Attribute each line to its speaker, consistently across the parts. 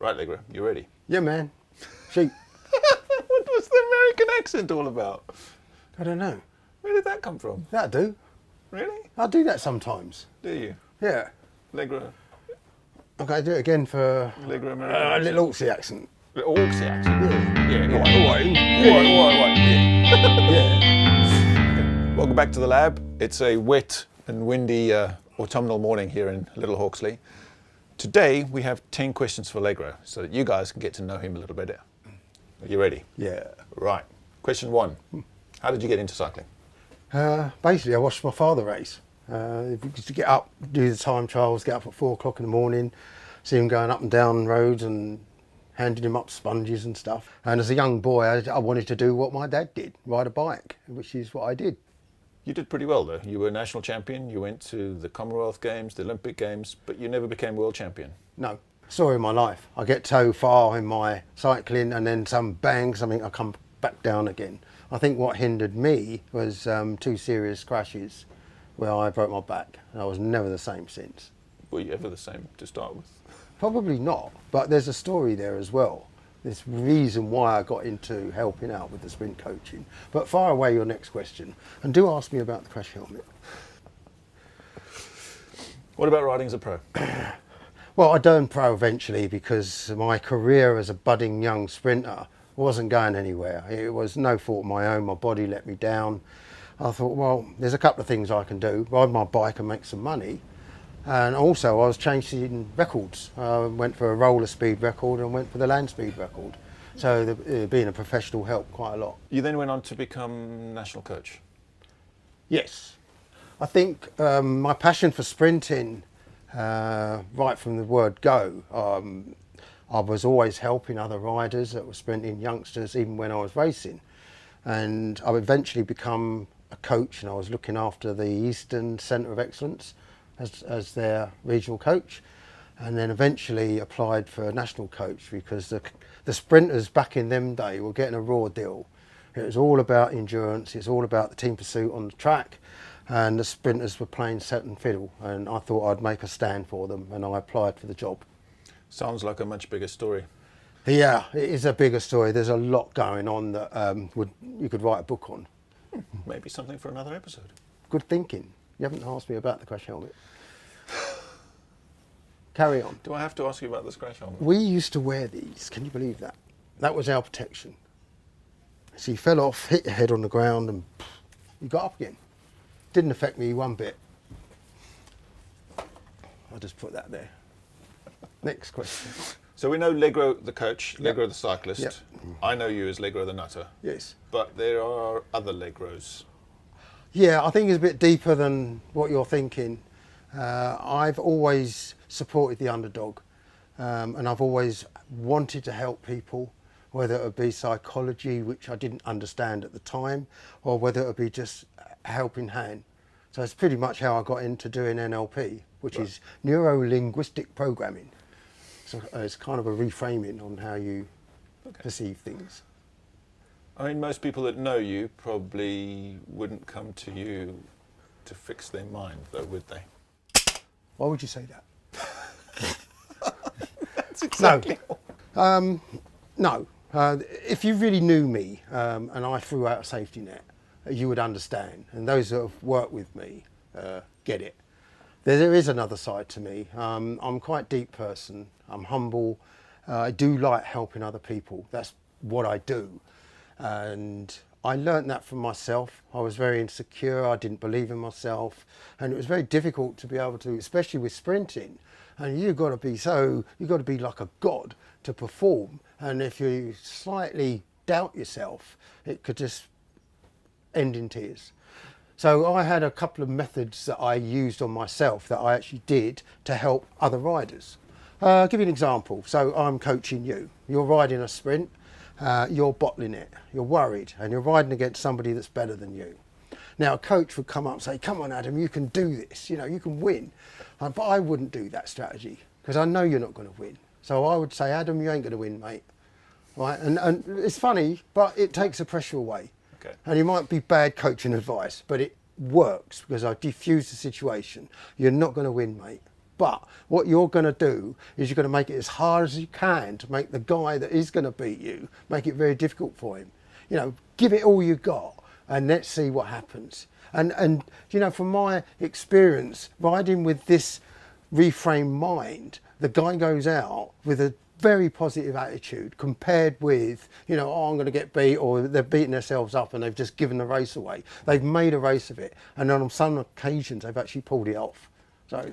Speaker 1: Right, Legro, you ready?
Speaker 2: Yeah, man. Sheep.
Speaker 1: What was the American accent all about?
Speaker 2: I don't know.
Speaker 1: Where did that come from?
Speaker 2: That'll do.
Speaker 1: Really?
Speaker 2: I do that sometimes.
Speaker 1: Do you?
Speaker 2: Yeah.
Speaker 1: Legro,
Speaker 2: Okay, do it again for
Speaker 1: Legro
Speaker 2: a
Speaker 1: American
Speaker 2: little Aussie accent.
Speaker 1: Little Orcsy accent.
Speaker 2: Yeah.
Speaker 1: Yeah,
Speaker 2: Alright.
Speaker 1: yeah.
Speaker 2: Yeah.
Speaker 1: Welcome back to the lab. It's a wet and windy autumnal morning here in Little Hawksley. Today we have 10 questions for Legro so that you guys can get to know him a little better. Are you ready?
Speaker 2: Yeah.
Speaker 1: Right. Question 1. How did you get into cycling?
Speaker 2: Basically, I watched my father race. Used to get up, do the time trials, get up at 4 o'clock in the morning, see him going up and down roads and handing him up sponges and stuff. And as a young boy, I wanted to do what my dad did, ride a bike, which is what I did.
Speaker 1: You did pretty well though. You were national champion, you went to the Commonwealth Games, the Olympic Games, but you never became world champion.
Speaker 2: No. Story of my life. I get so far in my cycling and then something, I come back down again. I think what hindered me was 2 serious crashes where I broke my back. I was never the same since.
Speaker 1: Were you ever the same to start with?
Speaker 2: Probably not, but there's a story there as well. This reason why I got into helping out with the sprint coaching. But fire away your next question, and do ask me about the crash helmet.
Speaker 1: What about riding as a pro?
Speaker 2: Well, I turned pro eventually because my career as a budding young sprinter wasn't going anywhere. It was no fault of my own, my body let me down. I thought, well, there's a couple of things I can do, ride my bike and make some money. And also I was chasing records. I went for a roller speed record and went for the land speed record. So being a professional helped quite a lot.
Speaker 1: You then went on to become national coach.
Speaker 2: Yes. I think my passion for sprinting, right from the word go, I was always helping other riders that were sprinting, youngsters, even when I was racing. And I eventually become a coach, and I was looking after the Eastern Centre of Excellence as their regional coach, and then eventually applied for a national coach because the sprinters back in them day were getting a raw deal. It was all about endurance, it's all about the team pursuit on the track, and the sprinters were playing second fiddle, and I thought I'd make a stand for them, and I applied for the job.
Speaker 1: Sounds like a much bigger story.
Speaker 2: Yeah, it is a bigger story. There's a lot going on that you could write a book on.
Speaker 1: Maybe something for another episode.
Speaker 2: Good thinking. You haven't asked me about the crash helmet. Carry on.
Speaker 1: Do I have to ask you about this crash helmet?
Speaker 2: We used to wear these. Can you believe that? That was our protection. So you fell off, hit your head on the ground, and you got up again. Didn't affect me one bit. I'll just put that there. Next question.
Speaker 1: So we know Legro the coach,
Speaker 2: Yep.
Speaker 1: Legro the cyclist.
Speaker 2: Yep.
Speaker 1: I know you as Legro the nutter.
Speaker 2: Yes.
Speaker 1: But there are other Legros.
Speaker 2: Yeah, I think it's a bit deeper than what you're thinking. I've always supported the underdog, and I've always wanted to help people, whether it would be psychology, which I didn't understand at the time, or whether it would be just a helping hand. So it's pretty much how I got into doing NLP, which
Speaker 1: Right.
Speaker 2: is neuro-linguistic programming. So it's kind of a reframing on how you perceive things.
Speaker 1: I mean, most people that know you probably wouldn't come to you to fix their mind, though, would they?
Speaker 2: Why would you say that?
Speaker 1: That's exactly.
Speaker 2: No. If you really knew me and I threw out a safety net, you would understand. And those that have worked with me get it. There is another side to me. I'm quite a deep person. I'm humble. I do like helping other people. That's what I do. And I learned that from myself. I was very insecure. I didn't believe in myself. And it was very difficult to be able to, especially with sprinting. And you've got to be like a god to perform. And if you slightly doubt yourself, it could just end in tears. So I had a couple of methods that I used on myself that I actually did to help other riders. I'll give you an example. So I'm coaching you. You're riding a sprint. You're bottling it, you're worried, and you're riding against somebody that's better than you. Now a coach would come up and say, come on Adam, you can do this, you can win. But I wouldn't do that strategy because I know you're not going to win. So I would say, Adam, you ain't going to win, mate. Right? And it's funny, but it takes the pressure away.
Speaker 1: Okay.
Speaker 2: And it might be bad coaching advice, but it works because I diffuse the situation. You're not going to win, mate. But what you're going to do is you're going to make it as hard as you can to make the guy that is going to beat you, make it very difficult for him. You know, give it all you got and let's see what happens. And you know, from my experience, riding with this reframed mind, the guy goes out with a very positive attitude compared with, you know, oh, I'm going to get beat, or they're beating themselves up and they've just given the race away. They've made a race of it, and on some occasions they've actually pulled it off. So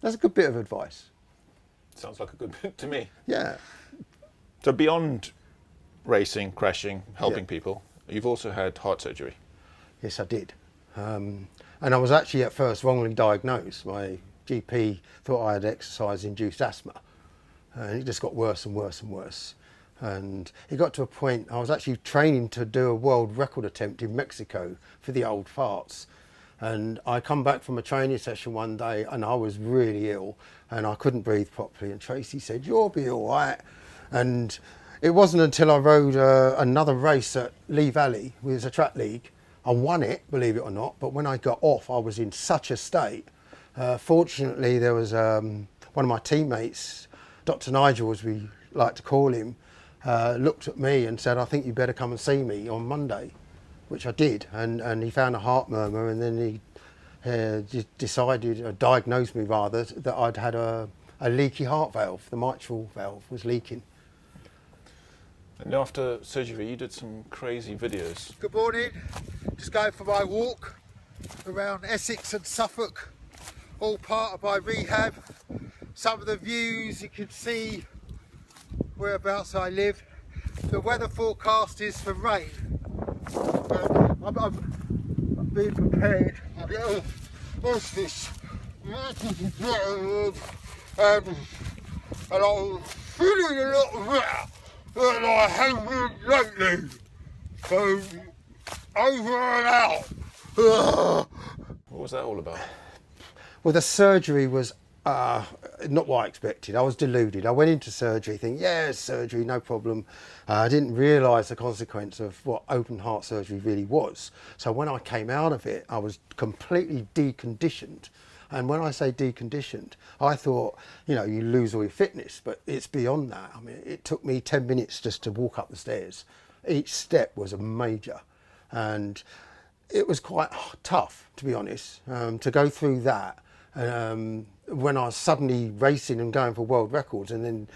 Speaker 2: that's a good bit of advice.
Speaker 1: Sounds like a good bit to me.
Speaker 2: Yeah.
Speaker 1: So beyond racing, crashing, helping people, you've also had heart surgery.
Speaker 2: Yes, I did. And I was actually at first wrongly diagnosed. My GP thought I had exercise-induced asthma. And it just got worse and worse and worse. And it got to a point, I was actually training to do a world record attempt in Mexico for the old farts. And I come back from a training session one day and I was really ill and I couldn't breathe properly. And Tracy said, "You'll be all right." And it wasn't until I rode another race at Lee Valley, which was a track league. I won it, believe it or not, but when I got off, I was in such a state. Fortunately, there was one of my teammates, Dr. Nigel, as we like to call him, looked at me and said, "I think you better come and see me on Monday," which I did. And he found a heart murmur, and then he decided, or diagnosed me rather, that I'd had a leaky heart valve. The mitral valve was leaking.
Speaker 1: And after surgery, you did some crazy videos.
Speaker 3: Good morning, just going for my walk around Essex and Suffolk, all part of my rehab. Some of the views you can see whereabouts I live. The weather forecast is for rain. I'm being prepared. What's this? And I'm feeling a lot better than I have been lately. So, over and out.
Speaker 1: What was that all about?
Speaker 2: Well, the surgery was not what I expected. I was deluded. I went into surgery thinking, yeah, surgery, no problem. I didn't realise the consequence of what open heart surgery really was. So when I came out of it, I was completely deconditioned. And when I say deconditioned, I thought, you know, you lose all your fitness, but it's beyond that. I mean, it took me 10 minutes just to walk up the stairs. Each step was a major. And it was quite tough, to be honest, to go through that. When I was suddenly racing and going for world records, and then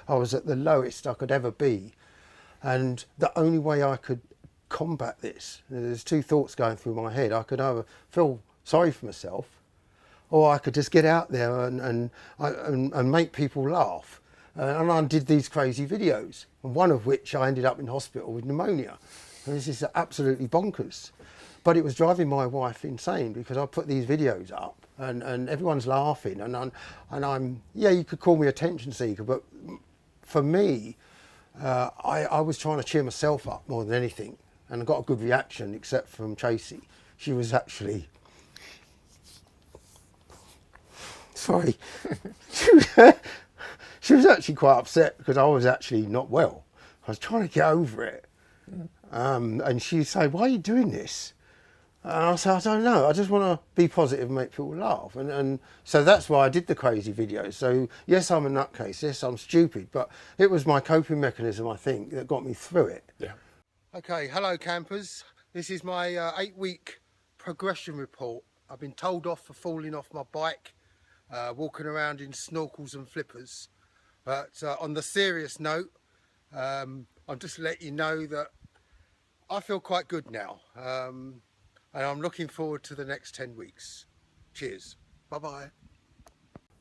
Speaker 2: I was at the lowest I could ever be. And the only way I could combat this, there's two thoughts going through my head. I could either feel sorry for myself, or I could just get out there and make people laugh. And I did these crazy videos, and one of which I ended up in hospital with pneumonia. And this is absolutely bonkers. But it was driving my wife insane because I put these videos up and everyone's laughing and I'm, yeah, you could call me attention seeker, but for me, I was trying to cheer myself up more than anything. And I got a good reaction, except from Tracy. She was actually, sorry, she was actually quite upset because I was actually not well. I was trying to get over it. And she'd say, "Why are you doing this?" And I said, "I don't know, I just want to be positive and make people laugh." And so that's why I did the crazy videos. So yes, I'm a nutcase, yes, I'm stupid, but it was my coping mechanism, I think, that got me through it.
Speaker 1: Yeah.
Speaker 3: Okay, hello campers. This is my 8-week progression report. I've been told off for falling off my bike, walking around in snorkels and flippers. But on the serious note, I'll just let you know that I feel quite good now. And I'm looking forward to the next 10 weeks. Cheers. Bye-bye.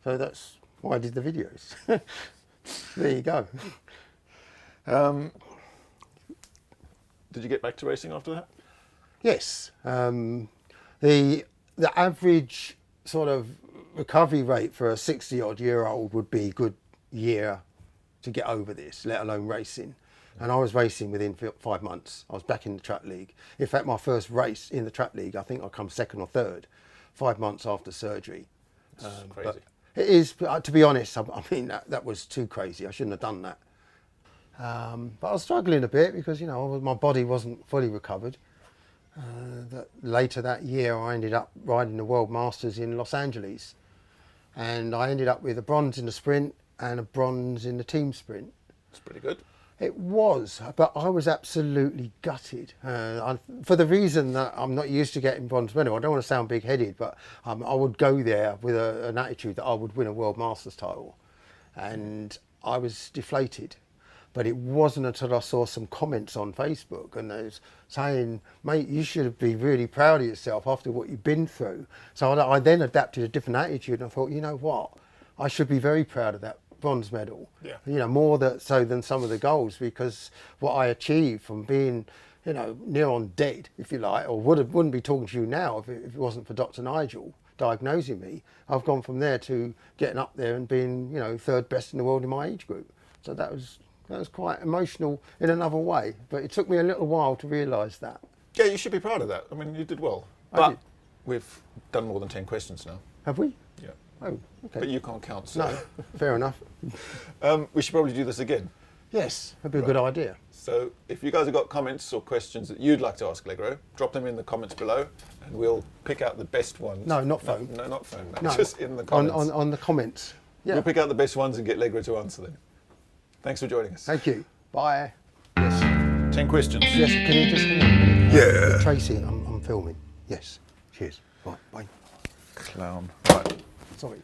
Speaker 2: So that's why I did the videos. There you go.
Speaker 1: Did you get back to racing after that?
Speaker 2: Yes. The average sort of recovery rate for a 60-odd-year-old would be a good year to get over this, let alone racing. And I was racing within 5 months. I was back in the track league. In fact, my first race in the track league, I think I come second or third, 5 months after surgery.
Speaker 1: That's crazy.
Speaker 2: It is, to be honest, I mean, that was too crazy. I shouldn't have done that. But I was struggling a bit because, you know, my body wasn't fully recovered. Later that year, I ended up riding the World Masters in Los Angeles. and I ended up with a bronze in the sprint and a bronze in the team sprint.
Speaker 1: That's pretty good.
Speaker 2: It was, but I was absolutely gutted for the reason that I'm not used to getting bronze medal. I don't want to sound big-headed, but I would go there with an attitude that I would win a World Masters title, and I was deflated. But it wasn't until I saw some comments on Facebook and they was saying, mate, you should be really proud of yourself after what you've been through. So I then adapted a different attitude and I thought, you know what, I should be very proud of that bronze medal.
Speaker 1: Yeah.
Speaker 2: You know, more so than some of the goals, because what I achieved from being, you know, near on dead, if you like, or wouldn't be talking to you now if it wasn't for Dr. Nigel diagnosing me. I've gone from there to getting up there and being, you know, third best in the world in my age group. So that was quite emotional in another way, but it took me a little while to realise that.
Speaker 1: Yeah, you should be proud of that. I mean, you did well.
Speaker 2: I
Speaker 1: But
Speaker 2: did.
Speaker 1: we've done more than 10 questions now.
Speaker 2: Have we?
Speaker 1: Yeah.
Speaker 2: Oh, okay.
Speaker 1: But you can't count, so.
Speaker 2: No, fair enough.
Speaker 1: We should probably do this again.
Speaker 2: Yes, that'd be a good idea.
Speaker 1: So if you guys have got comments or questions that you'd like to ask Legro, drop them in the comments below and we'll pick out the best ones.
Speaker 2: No, not phone.
Speaker 1: No, not phone, mate.
Speaker 2: No,
Speaker 1: Just in the comments.
Speaker 2: on the comments. Yeah.
Speaker 1: We'll pick out the best ones and get Legro to answer them. Thanks for joining us.
Speaker 2: Thank you. Bye. Yes.
Speaker 1: 10 questions.
Speaker 2: Yes. Can you just hang on a minute?
Speaker 1: Yeah.
Speaker 2: Tracy, I'm filming. Yes. Cheers. Right. Bye.
Speaker 1: Clown. Right.
Speaker 2: Sorry.